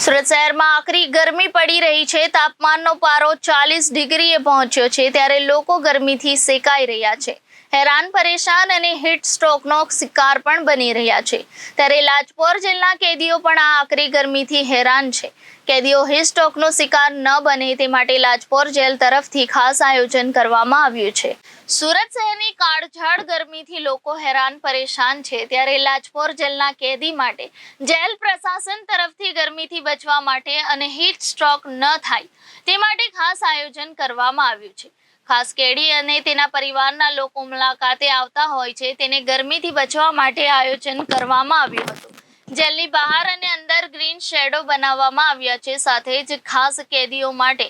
સુરત શહેરમાં આકરી ગરમી પડી રહી છે। તાપમાનનો પારો 40 ડિગ્રીએ પહોંચ્યો છે, ત્યારે લોકો ગરમીથી સેકાઈ રહ્યા છે। હેરાન પરેશાન અને હીટ સ્ટ્રોકનો શિકાર પણ બની રહ્યા છે। ત્યારે લાજપોર જેલના કેદીઓ પણ આ આકરી ગરમીથી હેરાન છે। કેદીઓ હીટ સ્ટ્રોકનો શિકાર ન બને તે માટે લાજપોર જેલ તરફથી ખાસ આયોજન કરવામાં આવ્યું છે। સુરત શહેરની કાળઝાળ ગરમીથી લોકો હેરાન પરેશાન છે, ત્યારે લાજપોર જેલના કેદી માટે જેલ પ્રશાસન તરફથી ગરમીથી બચવા માટે અને હીટ સ્ટ્રોક ન થાય તે માટે ખાસ આયોજન કરવામાં આવ્યું છે। ખાસ કેદી અને તેના પરિવારના લોકો મુલાકાતે આવતા હોય છે, તેને ગરમીથી બચવા માટે આયોજન કરવામાં આવ્યું હતું। જેલની બહાર અને અંદર ગ્રીન શેડો બનાવવામાં આવ્યા છે। સાથે જ ખાસ કેદીઓ માટે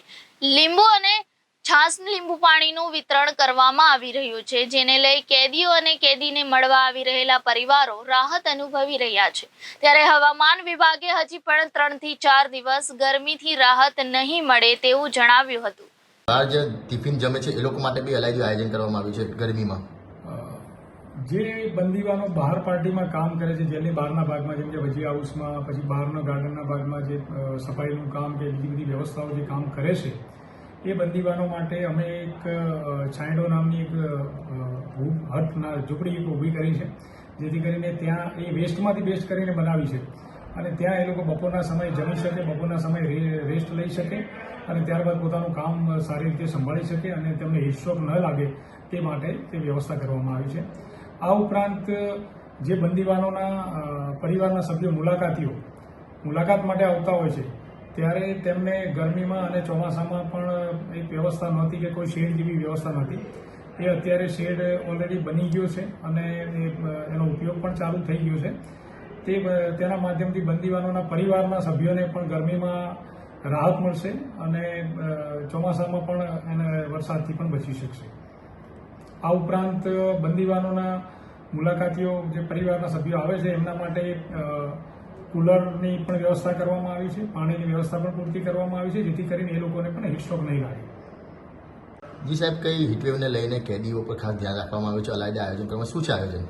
લીંબુ અને લીંબુ પાણીનું વિતરણ કરવામાં આવી રહ્યું છે, જેને લઈ કેદીઓ અને કેદીને મળવા આવી રહેલા પરિવારો રાહત અનુભવી રહ્યા છે। ત્યારે હવામાન વિભાગે હજી પણ 3 થી 4 દિવસ ગરમીથી રાહત નહીં મળે તેવું જણાવ્યું હતું। બહાર જે ટિફિન જમે છે એ લોકો માટે બી અલાયદું આયોજન કરવામાં આવ્યું છે ગરમીમાં। જે બંદીવાનો બહાર પાર્ટીમાં કામ કરે છે, જેલની બહારના ભાગમાં, જેમ કે ભજી હાઉસમાં, પછી બહારના ગાર્ડનના ભાગમાં જે સફાઈનું કામ કે બીજી બધી વ્યવસ્થાઓ જે કામ કરે છે, એ બંદીવાનો માટે અમે એક છાંયડો નામની એક હટના ઝૂંપડી ઊભી કરી છે, જેથી કરીને ત્યાં એ વેસ્ટમાંથી બેસ્ટ કરીને બનાવી છે અને ત્યાં એ લોકો બપોરના સમયે જમી શકે, બપોરના સમયે રેસ્ટ લઈ શકે અને ત્યારબાદ પોતાનું કામ સારી રીતે સંભાળી શકે અને તેમને હીટ સ્ટ્રોક ન લાગે તે માટે તે વ્યવસ્થા કરવામાં આવી છે। આ ઉપરાંત જે બંદીવાનોના પરિવારના સભ્યો મુલાકાત માટે આવતા હોય છે, ત્યારે તેમને ગરમીમાં અને ચોમાસામાં પણ એક વ્યવસ્થા નહોતી કે કોઈ શેડ જેવી વ્યવસ્થા નહોતી। એ અત્યારે શેડ ઓલરેડી બની ગયો છે અને એનો ઉપયોગ પણ ચાલુ થઈ ગયો છે। તેના માધ્યમથી બંદીવાનોના પરિવારના સભ્યોને પણ ગરમીમાં રાહત મળશે અને ચોમાસામાં પણ એને વરસાદથી પણ બચી શકશે। આ ઉપરાંત બંદીવાનોના મુલાકાતીઓ જે પરિવારના સભ્યો આવે છે એમના માટે કુલરની પણ વ્યવસ્થા કરવામાં આવી છે, પાણીની વ્યવસ્થા પણ પૂરતી કરવામાં આવી છે, જેથી કરીને એ લોકોને પણ હીટ સ્ટ્રોક નહીં લાગે। જી સાહેબ, કઈ હીટવેવને લઈને કેદીઓ પર ખાસ ધ્યાન રાખવામાં આવ્યું છે, અલાયદા આયોજન કરવામાં શું છે આયોજન?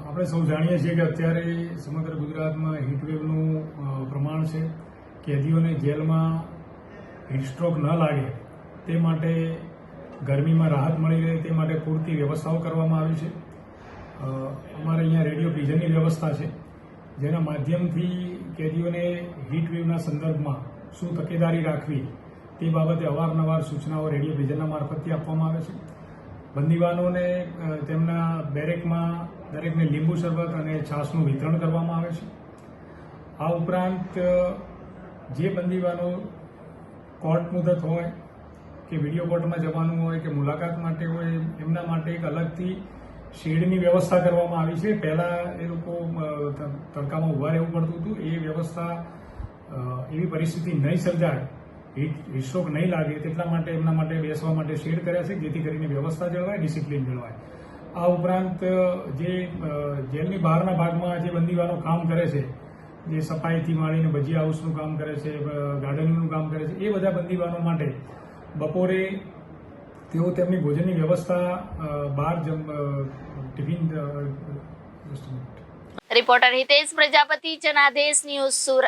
આપણે સૌ જાણીએ છીએ કે અત્યારે સમગ્ર ગુજરાતમાં હીટવેવનું પ્રમાણ છે। કેદીઓને જેલમાં હીટ સ્ટ્રોક ન લાગે તે માટે ગરમીમાં રાહત મળી રહે તે માટે પૂરતી વ્યવસ્થાઓ કરવામાં આવી છે। અમારે અહીંયા રેડિયો પ્રિઝનની વ્યવસ્થા છે, જેના માધ્યમથી કેદીઓને હીટવેવના સંદર્ભમાં શું તકેદારી રાખવી તે બાબતે અવારનવાર સૂચનાઓ રેડિયો પ્રિઝનના મારફતથી આપવામાં આવે છે। બંદીવાનોને તેમના બેરેકમાં દરેકને લીંબુ શરબત અને છાશનું વિતરણ કરવામાં આવે છે। આ ઉપરાંત જે બંદીવાનો કોર્ટ મુદત હોય કે વિડીયો કોર્ટમાં જવાનું હોય કે મુલાકાત માટે હોય, એમના માટે એક અલગથી શેડની વ્યવસ્થા કરવામાં આવી છે। પહેલાં એ લોકો તડકામાં ઊભા રહેવું પડતું હતું, એ વ્યવસ્થા એવી પરિસ્થિતિ નહીં સર્જાય, હીટ સ્ટ્રોક નહીં લાગે તેટલા માટે એમના માટે બેસવા માટે શેડ કર્યા છે, જેથી કરીને વ્યવસ્થા જળવાય, ડિસિપ્લિન જળવાય। આ ઉપરાંત જે જેલની બહારના ભાગમાં જે બંદીવાનો કામ કરે છે, જે સફાઈથી માંડીને ભજી હાઉસનું કામ કરે છે, ગાર્ડનિંગનું કામ કરે છે, એ બધા બંદીવાનો માટે બપોરે તેઓ તેમની ભોજનની વ્યવસ્થા બહાર tiffin. Reporter Hitesh Prajapati, Janadesh news, Surat.